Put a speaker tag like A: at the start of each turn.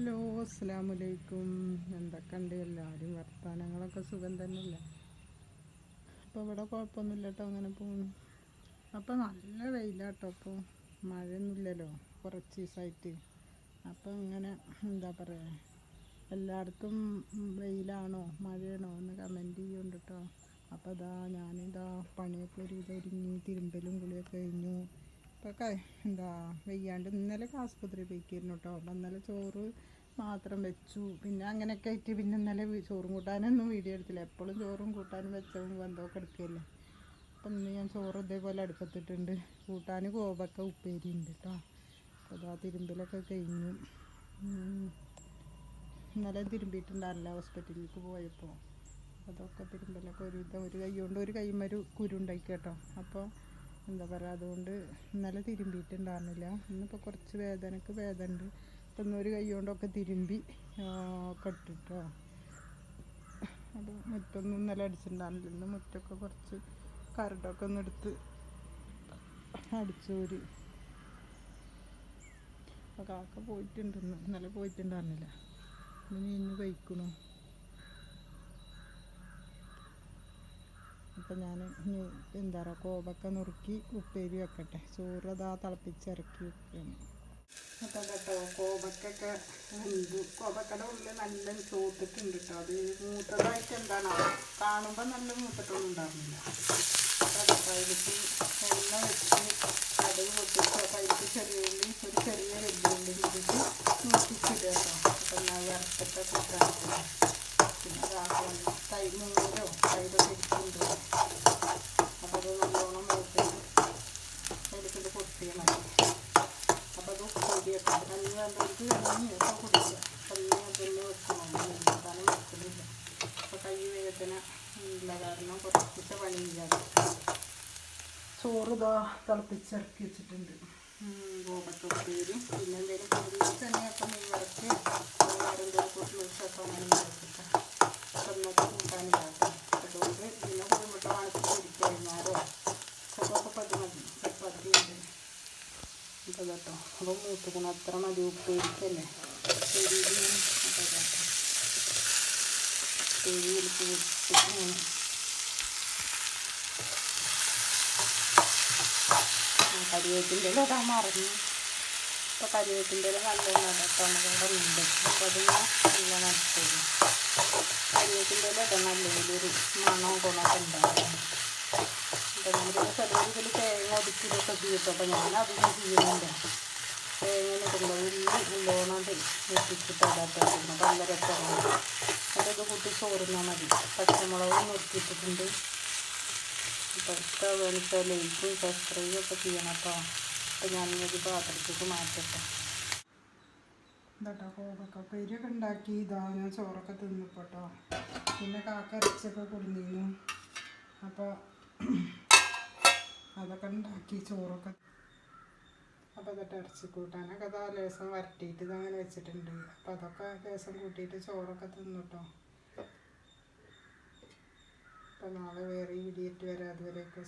A: Hello, അസ്സലാമലൈക്കും. എന്തൊക്കെയുണ്ട് എല്ലാവരും? വർത്തമാനങ്ങളൊക്കെ സുഖം തന്നെയല്ലേ? അപ്പോൾ ഇവിടെ കുഴപ്പമൊന്നുമില്ല കേട്ടോ, അങ്ങനെ പോകുന്നു. അപ്പോൾ നല്ല വെയിലാട്ടോ, അപ്പോൾ മഴയൊന്നുമില്ലല്ലോ കുറച്ച് ദിവസമായിട്ട്. അപ്പോൾ ഇങ്ങനെ എന്താ പറയുക, എല്ലായിടത്തും വെയിലാണോ മഴയാണോ എന്ന് കമൻറ്റ് ചെയ്യുന്നുണ്ട് കേട്ടോ. അപ്പോൾ ഞാനിതാ പണിയൊക്കെ ഒരു ഇത് ഒരുങ്ങി, തിരുമ്പലും കുളിയൊക്കെ കഴിഞ്ഞു. ഇപ്പോൾ എന്താ വെയ്യാണ്ട് ഇന്നലെയൊക്കെ ആസ്പത്രിയിൽ പോയിക്കായിരുന്നു കേട്ടോ. അപ്പം ഇന്നലെ ചോറ് മാത്രം വെച്ചു, പിന്നെ അങ്ങനെയൊക്കെ ആയിട്ട് പിന്നെ ഇന്നലെ ചോറും കൂട്ടാനൊന്നും വീഡിയോ എടുത്തില്ല. എപ്പോഴും ചോറും കൂട്ടാനും വെച്ചവും ബന്ധമൊക്കെ എടുക്കുകയല്ലേ. അപ്പം ഇന്ന് ഞാൻ ചോറ് ഇതേപോലെ അടുപ്പത്തിട്ടുണ്ട്. കൂട്ടാൻ കോവക്ക ഉപ്പേരി ഉണ്ട് കേട്ടോ. അപ്പോൾ തിരുമ്പലൊക്കെ കഴിഞ്ഞു. ഇന്നലെ തിരുമ്പിയിട്ടുണ്ടായിരുന്നില്ല ഹോസ്പിറ്റലിലേക്ക് പോയപ്പോൾ. അതൊക്കെ തിരുമ്പലൊക്കെ ഒരു കൈ കൊണ്ട് ഒരു കൈമൊരു കുരുണ്ടായി കേട്ടോ. അപ്പോൾ എന്താ പറയുക, അതുകൊണ്ട് ഇന്നലെ തിരുമ്പിയിട്ടുണ്ടായിരുന്നില്ല. ഇന്നിപ്പോൾ കുറച്ച് വേദന ഉണ്ട്. അപ്പം ഇന്നൊരു കൈ കൊണ്ടൊക്കെ തിരുമ്പി ഒക്കെ ഇട്ടിട്ടോ. അപ്പോൾ മുറ്റൊന്നും ഇന്നലെ അടിച്ചിട്ടുണ്ടായിരുന്നില്ല. ഇന്ന് മുറ്റൊക്കെ കുറച്ച് കരടൊക്കെ ഒന്ന് എടുത്ത് അടിച്ചൂരി. അപ്പോൾ കാക്ക പോയിട്ടുണ്ട്, ഇന്നലെ പോയിട്ടുണ്ടായിരുന്നില്ല. ഇന്ന് കഴിക്കണു. അപ്പം ഞാൻ ഇനി എന്താ പറയുക, കോവക്ക നുറുക്കി ഉപ്പേരി വെക്കട്ടെ. ചോറ് തിളപ്പിച്ചിറക്കി വെക്കുകയാണ്. അപ്പം കേട്ടോ, കോവക്കൊക്കെ കോവക്കയുടെ ഉള്ളിൽ നല്ല ചോത്തിട്ടുണ്ട് കേട്ടോ. അത് മൂത്തതായിട്ട് എന്താണ് കാണുമ്പോൾ നല്ല മൂത്തിട്ടൊന്നും ഉണ്ടാകുന്നില്ല. അപ്പം അതിലേക്ക് എണ്ണ വെച്ച് കടുക് പൊട്ടിച്ച് അതിലേക്ക് ഒരു ചെറിയ വെല്ലുള്ളി ചെയ്തിട്ട് മൂപ്പിച്ചിടുക കേട്ടോ. അപ്പം വറുത്തിട്ട് കൂട്ടാൻ പിന്നെ മൂന്നോ തൈരൊക്കെ ഇരിക്കുന്നുണ്ട്. അപ്പോൾ അത് നല്ലോണം മൂത്ത് അതിലേക്കിത് പൊട്ടിയാൽ മതി. അപ്പോൾ അത് പൊടിയൊക്കെ കഞ്ഞി വേണ്ടവർക്ക് കഞ്ഞിയൊക്കെ കുടിക്കുക. കഞ്ഞി അതിന് വെക്കണം, കൂട്ടാനും വെക്കുന്നില്ല. അപ്പോൾ കൈ വേദന ഉള്ള കാരണം കുറച്ച് പണിയില്ലാതെ ചോറ് തിളപ്പിച്ചിറക്കി വെച്ചിട്ടുണ്ട്. കോവക്ക ഉപ്പേരി പിന്നെ എന്തെങ്കിലും പൊടിയിൽ തന്നെയൊക്കെ മീൻ വരച്ച് എന്തെങ്കിലും കൂട്ടിലൊക്കെ അങ്ങനെ വരച്ചിട്ട് ഒന്നൊക്കെ കൂട്ടാനില്ലാത്ത. അതുകൊണ്ട് പിന്നെ കോഴിമുട്ട വാങ്ങിച്ച് പൊരിക്കഴിഞ്ഞാലോ ചിലപ്പോൾ പതി മതി, ചപ്പാത്തി ഉണ്ട്. അപ്പോൾ കേട്ടോ, അപ്പോൾ മൂത്തുക്കണം അത്ര മതി. ഉപ്പേരിക്കല്ലേ ഉപ്പേരിയിൽ അപ്പോൾ കേട്ടോ ഉപ്പേരിയിലേക്ക് വെച്ചിട്ട് കരിവേപ്പിൻ്റെ ഇല ഇടാൻ മറന്നു. അപ്പോൾ കരിവേപ്പിൻ്റെ ഇല നല്ലോണം ഇടട്ടാണ് ഇവിടെ ഉണ്ട്. അപ്പോൾ അതിന് നല്ല നട്ടത് കരിവേപ്പിൻ്റെ ഇല ഇടാൻ നല്ലൊരു മണവും ഗുണമൊക്കെ ഉണ്ടാകും. അപ്പോൾ നമ്മൾ ചിലവരിതിൽ തേങ്ങ ഒതുക്കിയിട്ടൊക്കെ ചെയ്യും. അപ്പോൾ ഞാനധികം ചെയ്യുന്നുണ്ട്. തേങ്ങ ഇടുമ്പോൾ ഉള്ളി നല്ലോണം വെട്ടിച്ചിട്ട് അതാക്കുന്നു. നല്ല രസമാണ്. അതൊക്കെ കൂട്ടി ചോറുന്നാൽ മതി. പച്ചമുളകും നുറുക്കിയിട്ടിട്ടുണ്ട്. അപ്പോൾ ഇഷ്ടമാണെന്ന് ലൈക്കും സബ്സ്ക്രൈബും ഒക്കെ ചെയ്യണം കേട്ടോ. അപ്പോൾ ഞാനിതൊരു പാത്രത്തേക്ക് മാറ്റട്ടെ. ഇതാട്ടോ കോവക്ക ഉപ്പേരിയൊക്കെ ഉണ്ടാക്കി. ഞാൻ ചോറൊക്കെ തിന്നിപ്പോട്ടോ. പിന്നെ കാക്ക ഇറച്ചിയൊക്കെ കൊടുന്നിരുന്നു. അപ്പോൾ അതൊക്കെ ഉണ്ടാക്കി ചോറൊക്കെ. അപ്പോൾ അതൊക്കെ ഇറച്ചി കൂട്ടാനൊക്കെ ലേസം വരട്ടിയിട്ട് ഇതങ്ങനെ വെച്ചിട്ടുണ്ട്. അപ്പോൾ അതൊക്കെ ലേസം കൂട്ടിയിട്ട് ചോറൊക്കെ തിന്നിട്ടോ. അപ്പോൾ നാളെ വേറെ വീഡിയോ ആയിട്ട് വരാം. അതുവരെയൊക്കെ